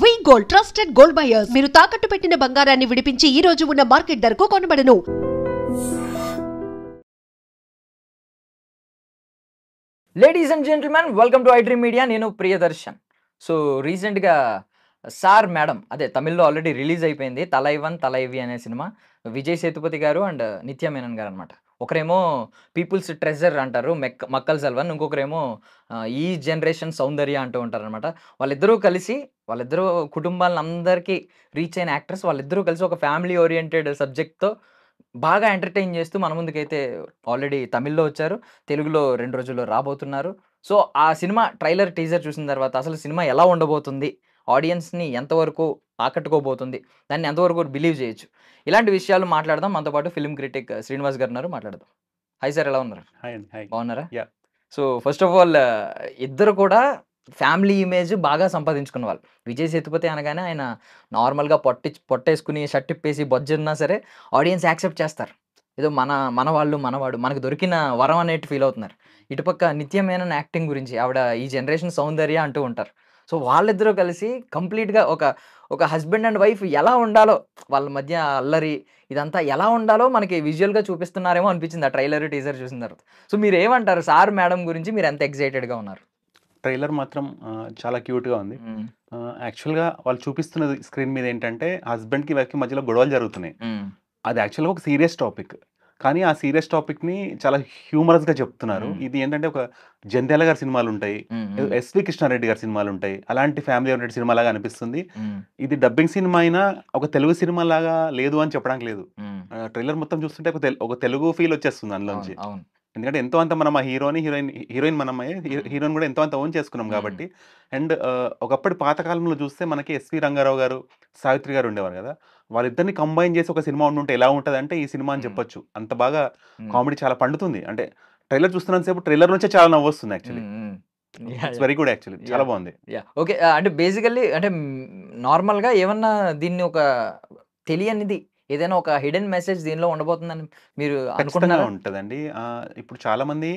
వి gold trusted gold buyers మీరు తాకట్టు పెట్టిన బంగారాన్ని విడిపించి ఈ రోజు ఉన్న మార్కెట్ ధరకు కొనబడను. Ladies and gentlemen, welcome to iDream media. నేను ప్రియదర్శన్. సో రీసెంట్గా సార్ మేడం అదే తమిళ్లో ఆల్రెడీ రిలీజ్ అయిపోయింది. తలైవన్ తలైవి అనే సినిమా. విజయ్ సేతుపతి గారు అండ్ నిత్య మేనన్ గారు అనమాట. ఒకరేమో పీపుల్స్ ట్రెజర్ అంటారు మక్కల్ సెల్వన్, ఇంకొకరేమో ఈ జనరేషన్ సౌందర్య అంటూ ఉంటారనమాట. వాళ్ళిద్దరూ కుటుంబాలను అందరికీ రీచ్ అయిన యాక్టర్స్. వాళ్ళిద్దరూ కలిసి ఒక ఫ్యామిలీ ఓరియంటెడ్ సబ్జెక్ట్తో బాగా ఎంటర్టైన్ చేస్తూ మన ముందుకైతే ఆల్రెడీ తమిళ్లో వచ్చారు, తెలుగులో 2 రోజుల్లో రాబోతున్నారు. సో ఆ సినిమా ట్రైలర్ టీజర్ చూసిన తర్వాత అసలు సినిమా ఎలా ఉండబోతుంది, ఆడియన్స్ని ఎంతవరకు ఆకట్టుకోబోతుంది, దాన్ని ఎంతవరకు బిలీవ్ చేయొచ్చు, ఇలాంటి విషయాలు మాట్లాడదాం. మనతో పాటు ఫిల్మ్ క్రిటిక్ శ్రీనివాస్ గారు ఉన్నారు, మాట్లాడదాం. హాయ్ సార్, ఎలా ఉన్నారు? బాగున్నారా? సో ఫస్ట్ ఆఫ్ ఆల్ ఇద్దరు కూడా ఫ్యామిలీ ఇమేజ్ బాగా సంపాదించుకున్న వాళ్ళు. విజయ్ సేతుపతి అనగానే ఆయన నార్మల్గా పొట్టేసుకుని షర్ట్ ఇప్పేసి బొజ్జున్నా సరే ఆడియన్స్ యాక్సెప్ట్ చేస్తారు. ఏదో మనవాడు మనకు దొరికిన వరం అనేట్టు ఫీల్ అవుతున్నారు. ఇటుపక్క నిత్య మేనన్ యాక్టింగ్ గురించి ఆవిడ ఈ జనరేషన్ సౌందర్య అంటూ ఉంటారు. సో వాళ్ళిద్దరూ కలిసి కంప్లీట్గా ఒక హస్బెండ్ అండ్ వైఫ్ ఎలా ఉండాలో, వాళ్ళ మధ్య అల్లరి ఇదంతా ఎలా ఉండాలో మనకి విజువల్గా చూపిస్తున్నారేమో అనిపించింది ఆ ట్రైలర్ టీజర్ చూసిన తర్వాత. సో మీరు ఏమంటారు సార్ మేడం గురించి? మీరు ఎంత ఎక్సైటెడ్గా ఉన్నారు? ట్రైలర్ మాత్రం చాలా క్యూట్గా ఉంది. యాక్చువల్గా వాళ్ళు చూపిస్తున్నది స్క్రీన్ మీద ఏంటంటే హస్బెండ్కి వైఫ్కి మధ్యలో గొడవలు జరుగుతున్నాయి. అది యాక్చువల్గా ఒక సీరియస్ టాపిక్, కానీ ఆ సీరియస్ టాపిక్ని చాలా హ్యూమరస్గా చెప్తున్నారు. ఇది ఏంటంటే ఒక జంధ్యాల గారి సినిమాలు ఉంటాయి, ఎస్వి కృష్ణారెడ్డి గారి సినిమాలు ఉంటాయి, అలాంటి ఫ్యామిలీ ఓరియంటెడ్ సినిమా లాగా అనిపిస్తుంది. ఇది డబ్బింగ్ సినిమా అయినా ఒక తెలుగు సినిమా లాగా లేదు అని చెప్పడానికి లేదు. ట్రైలర్ మొత్తం చూస్తుంటే ఒక తెలుగు ఫీల్ వచ్చేస్తుంది అందులోంచి. ఎందుకంటే ఎంతో అంత మనం ఆ హీరోయిన్ మనమే, హీరోయిన్ కూడా ఎంతో అంత ఓన్ చేసుకున్నాం కాబట్టి. అండ్ ఒకప్పటి పాతకాలంలో చూస్తే మనకి ఎస్వి రంగారావు గారు, సావిత్రి గారు ఉండేవారు కదా. వాళ్ళిద్దరిని కంబైన్ చేసి ఒక సినిమా ఉంటే ఎలా ఉంటుంది అంటే ఈ సినిమా అని చెప్పొచ్చు. అంత బాగా కామెడీ చాలా పండుతుంది. అంటే ట్రైలర్ చూస్తున్నంతసేపు ట్రైలర్ నుంచే చాలా నవ్వు వస్తుంది. Actually it's very good, actually చాలా బాగుంది. ఓకే, అంటే బేసికల్లీ అంటే నార్మల్గా ఏమన్నా దీన్ని ఒక తెలియనిది ఏదైనా ఒక హిడెన్ మెసేజ్ దీనిలో ఉండబోతుందని మీరు అనుకుంటున్నారా? ఉంటుందండి. ఇప్పుడు చాలా మంది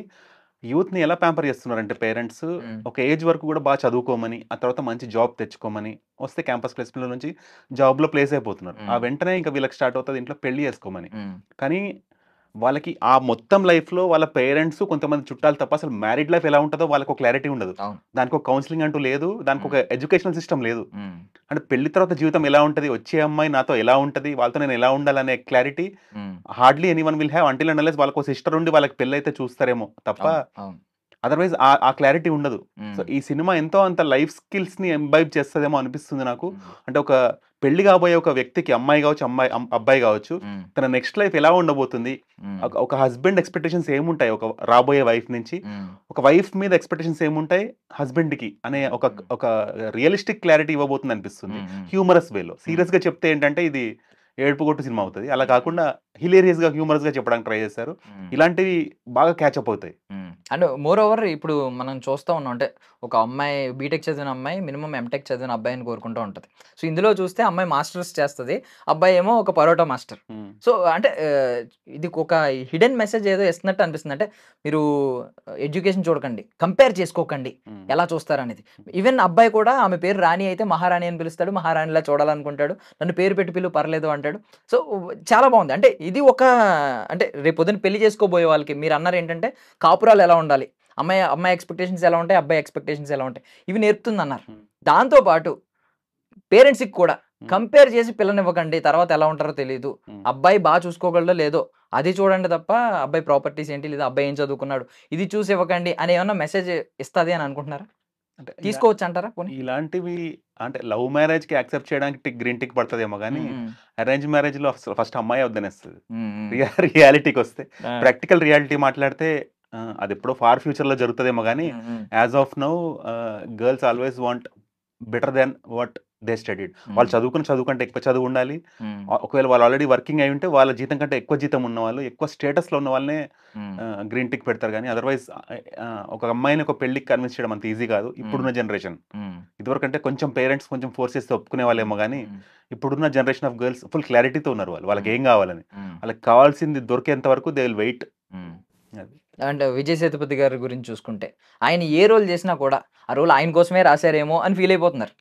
యూత్ని ఎలా ప్యాంపర్ చేస్తున్నారంటే పేరెంట్స్ ఒక ఏజ్ వరకు కూడా బాగా చదువుకోమని, ఆ తర్వాత మంచి జాబ్ తెచ్చుకోమని, వస్తే క్యాంపస్ ప్లేస్మెంట్ నుంచి జాబ్లో ప్లేస్ అయిపోతున్నారు. ఆ వెంటనే ఇంకా వీళ్ళకి స్టార్ట్ అవుతుంది ఇంట్లో పెళ్లి చేసుకోమని. కానీ వాళ్ళకి ఆ మొత్తం లైఫ్లో వాళ్ళ పేరెంట్స్, కొంతమంది చుట్టాలు తప్ప అసలు మ్యారీడ్ లైఫ్ ఎలా ఉంటుందో వాళ్ళకి ఒక క్లారిటీ ఉండదు. దానికి ఒక కౌన్సిలింగ్ అంటూ లేదు, దానికి ఒక ఎడ్యుకేషనల్ సిస్టమ్ లేదు. అంటే పెళ్లి తర్వాత జీవితం ఎలా ఉంటుంది, వచ్చే అమ్మాయి నాతో ఎలా ఉంటుంది, వాళ్ళతో నేను ఎలా ఉండాలనే clarity hardly anyone will have until and unless వాళ్ళకి ఒక సిస్టర్ ఉండి వాళ్ళకి పెళ్ళి అయితే చూస్తారేమో తప్ప అదర్వైజ్ ఆ క్లారిటీ ఉండదు. సో ఈ సినిమా ఎంతో అంత లైఫ్ స్కిల్స్ ని ఎంబైబ్ చేస్తుందేమో అనిపిస్తుంది నాకు. అంటే ఒక పెళ్లి కాబోయే ఒక వ్యక్తికి, అమ్మాయి కావచ్చు అబ్బాయి కావచ్చు, తన నెక్స్ట్ లైఫ్ ఎలా ఉండబోతుంది, ఒక హస్బెండ్ ఎక్స్పెక్టేషన్స్ ఏముంటాయి ఒక రాబోయే వైఫ్ నుంచి, ఒక వైఫ్ మీద ఎక్స్పెక్టేషన్స్ ఏముంటాయి హస్బెండ్ కి అనే ఒక రియలిస్టిక్ క్లారిటీ ఇవ్వబోతుంది అనిపిస్తుంది. హ్యూమరస్ వేలో. సీరియస్ గా చెప్తే ఏంటంటే ఇది ఏడుపు కొట్టు సినిమా అవుతుంది. అలా కాకుండా హిలేరియస్ గా హ్యూమరస్ గా చెప్పడానికి ట్రై చేస్తారు. ఇలాంటివి బాగా క్యాచప్ అవుతాయి. అండ్ మోర్ ఓవర్ ఇప్పుడు మనం చూస్తూ ఉన్నాం, అంటే ఒక అమ్మాయి బీటెక్ చదివిన అమ్మాయి మినిమం ఎంటెక్ చదివిన అబ్బాయిని కోరుకుంటూ ఉంటుంది. సో ఇందులో చూస్తే అమ్మాయి మాస్టర్స్ చేస్తుంది, అబ్బాయి ఏమో ఒక పరోటా మాస్టర్. సో అంటే ఇది ఒక హిడెన్ మెసేజ్ ఏదో ఇస్తున్నట్టు అనిపిస్తుంది. అంటే మీరు ఎడ్యుకేషన్ చూడకండి, కంపేర్ చేసుకోకండి, ఎలా చూస్తారనేది. ఈవెన్ అబ్బాయి కూడా ఆమె పేరు రాణి అయితే మహారాణి అని పిలుస్తాడు, మహారాణిలా చూడాలనుకుంటాడు, నన్ను పేరు పెట్టి పిలువు పర్లేదు అంటాడు. సో చాలా బాగుంది. అంటే ఇది ఒక అంటే రేపు పొద్దున్న పెళ్లి చేసుకోబోయే వాళ్ళకి మీరు అన్నారు ఏంటంటే కాపురాలు ఎలా ఉండాలి, అమ్మాయి ఎక్స్పెక్టేషన్స్ ఎలా ఉంటాయి, అబ్బాయి ఎక్స్పెక్టేషన్స్ ఎలా ఉంటాయి, ఇవి నేర్పుతుంది అన్నారు. దాంతోపాటు పేరెంట్స్కి కూడా కంపేర్ చేసి పిల్లనివ్వకండి, తర్వాత ఎలా ఉంటారో తెలియదు, అబ్బాయి బాగా చూసుకోగలడో లేదో అది చూడండి తప్ప అబ్బాయి ప్రాపర్టీస్ ఏంటి లేదా అబ్బాయి ఏం చదువుకున్నాడు ఇది చూసి ఇవ్వకండి అని ఏమన్నా మెసేజ్ ఇస్తుంది అని అనుకుంటున్నారా? అంటే తీసుకోవచ్చు అంటారా? ఇలాంటివి అంటే లవ్ మ్యారేజ్ కి యాక్సెప్ట్ చేయడానికి గ్రీన్ టిక్ పడుతుందేమో కానీ అరేంజ్ మ్యారేజ్ లో ఫస్ట్ అమ్మాయి వద్దనేస్తుంది. రియాలిటీకి వస్తే, ప్రాక్టికల్ రియాలిటీ మాట్లాడితే అది ఎప్పుడో ఫార్ ఫ్యూచర్ లో జరుగుతుందేమో కానీ as of now girls always want better than what they studied. వాళ్ళు చదువు కంటే ఎక్కువ చదువు ఉండాలి. ఒకవేళ వాళ్ళు ఆల్రెడీ వర్కింగ్ అయి ఉంటే వాళ్ళ జీతం కంటే ఎక్కువ జీతం ఉన్న వాళ్ళు, ఎక్కువ స్టేటస్లో ఉన్న వాళ్ళనే గ్రీన్ టిక్ పెడతారు. కానీ అదర్వైజ్ ఒక అమ్మాయిని ఒక పెళ్లికి కన్విన్స్ చేయడం అంత ఈజీ కాదు ఇప్పుడున్న జనరేషన్. ఇదివరకు అంటే కొంచెం పేరెంట్స్ కొంచెం ఫోర్స్ చేస్తే ఒప్పుకునే వాళ్ళేమో కానీ ఇప్పుడున్న జనరేషన్ ఆఫ్ గర్ల్స్ ఫుల్ క్లారిటీతో ఉన్నారు. వాళ్ళకి ఏం కావాలని, వాళ్ళకి కావాల్సింది దొరికేంత వరకు they will wait. And Vijay Sethupathi గారి గురించి చూసుకుంటే ఆయన ఏ రోల్ చేసినా కూడా ఆ రోల్ ఆయన కోసమే రాశారేమో అని ఫీల్ అయిపోతున్నారు.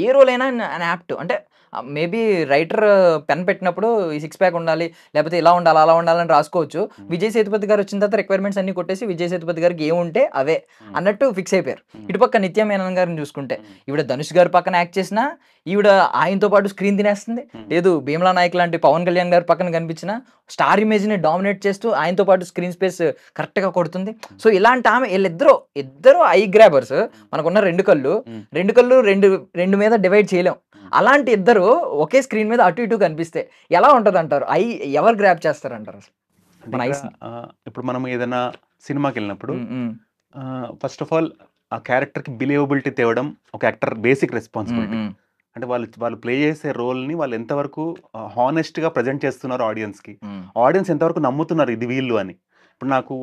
ఏ రోల్ అయినా ఆయన యాప్ట్ అంటే మేబీ రైటర్ పెన్ పెట్టినప్పుడు ఈ 6 ప్యాక్ ఉండాలి, లేకపోతే ఇలా ఉండాలి అలా ఉండాలని రాసుకోవచ్చు. విజయ్ సేతుపతి గారు వచ్చిన తర్వాత రిక్వైర్మెంట్స్ అన్ని కొట్టేసి విజయ్ సేతుపతి గారికి ఏముంటే అవే అన్నట్టు ఫిక్స్ అయిపోయారు. ఇటుపక్క నిత్య మేనన్ గారిని చూసుకుంటే ఈవిడ ధనుష్ గారి పక్కన యాక్ట్ చేసినా ఈవిడ ఆయనతో పాటు స్క్రీన్ తినేస్తుంది. లేదు భీమ్లా నాయక్ లాంటి పవన్ కళ్యాణ్ గారి పక్కన కనిపించిన స్టార్ ఇమేజ్ని డామినేట్ చేస్తూ ఆయనతో పాటు స్క్రీన్ స్పేస్ కరెక్ట్గా కొడుతుంది. సో ఇలాంటి ఆమె ఇద్దరు ఐ గ్రాబర్స్. మనకున్న రెండు కళ్ళు రెండు మీద డివైడ్ చేయలేం. అలాంటి ఇద్దరు ఒకే స్క్రీన్ మీద అటు ఇటు కనిపిస్తే ఎలా ఉంటుంది అంటారు? ఎవరు గ్రాబ్ చేస్తారంటారు అసలు మన ఐస్? ఇప్పుడు మనం ఏదైనా సినిమాకి వెళ్ళినప్పుడు ఫస్ట్ ఆఫ్ ఆల్ ఆ క్యారెక్టర్కి బిలీవబిలిటీ తేవడం ఒక యాక్టర్ బేసిక్ రెస్పాన్సిబిలిటీ. అంటే వాళ్ళు ప్లే చేసే రోల్ని వాళ్ళు ఎంతవరకు హానెస్ట్గా ప్రజెంట్ చేస్తున్నారు ఆడియన్స్కి, ఆడియన్స్ ఎంతవరకు నమ్ముతున్నారు ఇది వీళ్ళు అని. ఇప్పుడు నాకు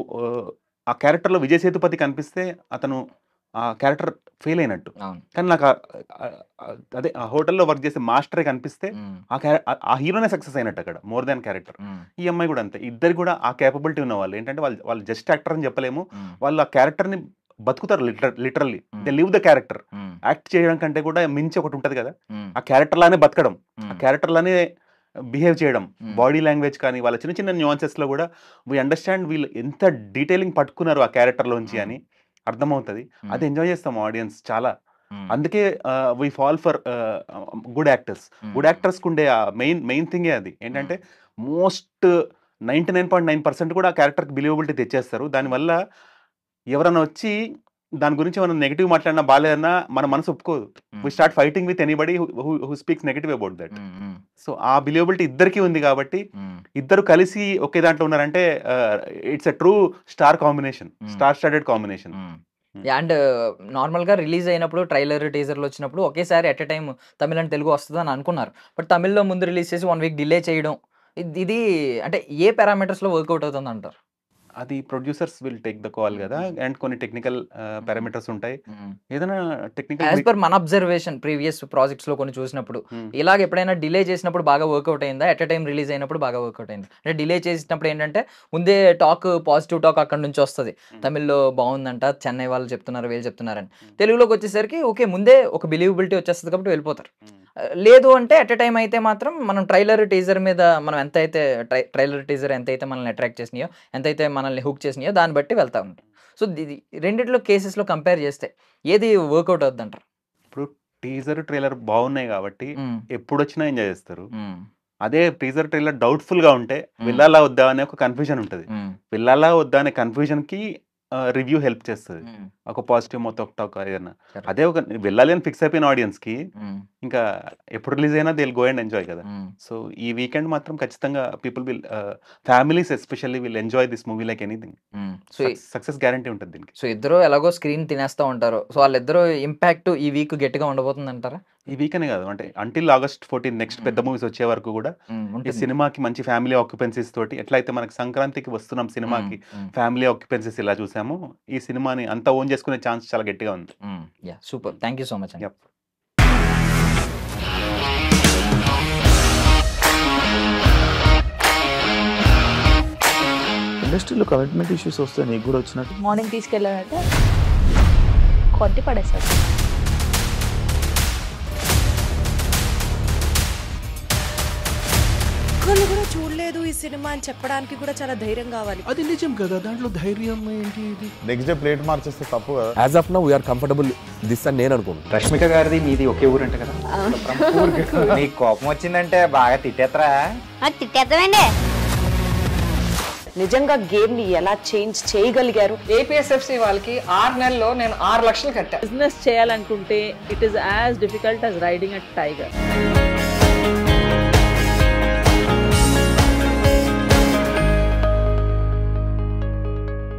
ఆ క్యారెక్టర్లో విజయ్ సేతుపతి కనిపిస్తే అతను ఆ క్యారెక్టర్ ఫెయిల్ అయినట్టు. కానీ నాకు అదే ఆ హోటల్లో వర్క్ చేసే మాస్టరే కనిపిస్తే ఆ హీరోనే సక్సెస్ అయినట్టు అక్కడ, మోర్ దాన్ క్యారెక్టర్. ఈ అమ్మాయి కూడా అంతే. ఇద్దరు కూడా ఆ కేపబిలిటీ ఉన్న వాళ్ళు. ఏంటంటే వాళ్ళు జస్ట్ యాక్టర్ అని చెప్పలేము, వాళ్ళు ఆ క్యారెక్టర్ని బతుకుతారు. Literally they live the character. Act చేయడం కంటే కూడా మించి ఒకటి ఉంటుంది కదా, ఆ క్యారెక్టర్ లానే బతకడం, ఆ క్యారెక్టర్ లానే బిహేవ్ చేయడం, బాడీ లాంగ్వేజ్ కానీ వాళ్ళ చిన్న చిన్న న్యూయాన్సెస్లో కూడా వీ అండర్స్టాండ్ వీళ్ళు ఎంత డీటెయిలింగ్ పట్టుకున్నారు ఆ క్యారెక్టర్లోంచి అని అర్థమవుతుంది. అది ఎంజాయ్ చేస్తాం ఆడియన్స్ చాలా. అందుకే we fall for good actors. Good యాక్టర్స్కి ఉండే మెయిన్ థింగే అది. ఏంటంటే మోస్ట్ 99.9% కూడా ఆ క్యారెక్టర్కి బిలీవబిలిటీ తెచ్చేస్తారు. దానివల్ల ఎవరైనా వచ్చి దాని గురించి మనం నెగిటివ్ మాట్లాడినా బాగాలేదన్నా మన మనసు ఒప్పుకోదు. We start fighting with anybody who speaks negative about that. So ఆ బిలీవబిలిటీ ఇద్దరికి ఉంది కాబట్టి ఇద్దరు కలిసి ఒకే దాంట్లో ఉన్నారంటే it's a true star combination, star started combination. And నార్మల్గా రిలీజ్ అయినప్పుడు ట్రైలర్ టీజర్లు వచ్చినప్పుడు ఒకేసారి at a time Tamil and Telugu వస్తుంది అని అనుకున్నారు. బట్ తమిళ్లో ముందు రిలీజ్ చేసి 1 వీక్ డిలే చేయడం ఇది అంటే ఏ పారామీటర్స్లో వర్కౌట్ అవుతుంది అంటారు? అది producers will take the call కదా, అండ్ కొన్ని టెక్నికల్ పారామీటర్స్ ఉంటాయి. ఏదైనా టెక్నికల్ యాజ్ పర్ మన అబ్జర్వేషన్ ప్రీవియస్ ప్రాజెక్ట్స్ లో కొన్ని చూసినప్పుడు ఇలాగ ఎప్పుడైనా డిలే చేసినప్పుడు బాగా వర్కౌట్ అయిందా, ఎట్ ఎ టైం రిలీజ్ అయినప్పుడు బాగా వర్కౌట్ అయింది? అంటే డిలే చేసినప్పుడు ఏంటంటే ముందే పాజిటివ్ టాక్ అక్కడ నుంచి వస్తుంది, తమిళ్లో బాగుందంట, చెన్నై వాళ్ళు చెప్తున్నారు, వీళ్ళు చెప్తున్నారని. తెలుగులోకి వచ్చేసరికి ఓకే ముందే ఒక బిలీవబిలిటీ వచ్చేస్తుంది కాబట్టి వెళ్ళిపోతారు. లేదు అంటే ఎట్ ఎ టైం అయితే మాత్రం మనం ట్రైలర్ టీజర్ మీద మనం ఎంతైతే ట్రైలర్ టీజర్ ఎంతైతే మనల్ని అట్రాక్ట్ చేసినాయో, ఎంతైతే మనల్ని హుక్ చేసినాయో దాన్ని బట్టి వెళ్తా ఉంటాం. సో ఇది రెండిట్లో కేసెస్లో కంపేర్ చేస్తే ఏది వర్కౌట్ అవుతుంది అంటారు? ఇప్పుడు టీజర్ ట్రైలర్ బాగున్నాయి కాబట్టి ఎప్పుడు వచ్చినా ఎంజాయ్ చేస్తారు. అదే టీజర్ ట్రైలర్ డౌట్ఫుల్ గా ఉంటే వెళ్ళాలా వద్దా అనే ఒక కన్ఫ్యూజన్ ఉంటుంది. వెళ్ళాలా వద్దా అనే కన్ఫ్యూజన్ కి రివ్యూ హెల్ప్ చేస్తుంది, ఒక పాజిటివ్ మొత్తం ఏదైనా. అదే ఒక వెళ్ళాలి అని ఫిక్స్ అయిపోయిన ఆడియన్స్ కి ఇంకా ఎప్పుడు రిలీజ్ అయినా they will go and enjoy కదా. సో ఈ వీకెండ్ మాత్రం ఖచ్చితంగా people will, families especially will enjoy this movie like anything. So success guarantee ఉంటుంది దీనికి. సో ఇద్దరు ఎలాగో స్క్రీన్ తినేస్తూ ఉంటారు, సో వాళ్ళిద్దరు ఇంపాక్ట్ ఈ వీక్ గట్టిగా ఉండబోతుంది అంటారా? ఈ వీక్ అనే కాదు, అంటే అంటిల్ August 14 నెక్స్ట్ పెద్ద మూవీస్ వచ్చే వరకు కూడా ఈ సినిమాకి మంచి ఫ్యామిలీ ఆక్యుపెన్సీస్ తోటి, ఎట్లయితే మనకి సంక్రాంతికి వస్తున్నాం సినిమాకి ఫ్యామిలీ ఆక్యుపెన్సీస్ ఇలా చూసాము, ఈ సినిమాని అంతా ఓన్ చేసుకునే ఛాన్స్ చాలా గట్టిగా ఉంది. Super, thank you so much. ఇండస్ట్రీలో కమిట్మెంట్ ఇష్యూస్ వస్తే నీకు కూడా వచ్చినట్టు? మార్నింగ్ తీసుకెళ్ళాడంటే కొట్టి పడేస్తాడు. ఒక్కళ్ళు కూడా చూడలేదు ఈ సినిమా అని చెప్పడానికి కూడా చాలా ధైర్యం కావాలి. అది నిజం కదా, దాంట్లో ధైర్యం ఏంటి? ఇది నెక్స్ట్ డే ప్లేట్ మార్చేస్తే తప్పు కదా. As of now we are comfortable this అని నేను అనుకుంటున్నాను. రష్మిక గారిది మీది ఒకే ఊరు అంటే కదా? నీకు కోపం వచ్చిందంటే బాగా తిట్టేత్తరా? తిట్టేద్దామండి. నిజంగా గేమ్ ని ఎలా చేంజ్ చేయగలిగారు? ఏపీఎస్ఎఫ్సి వాళ్ళకి 6 నెలల్లో నేను 6 లక్షలు కట్టా. బిజినెస్ చేయాలనుకుంటే it is as difficult as riding a tiger.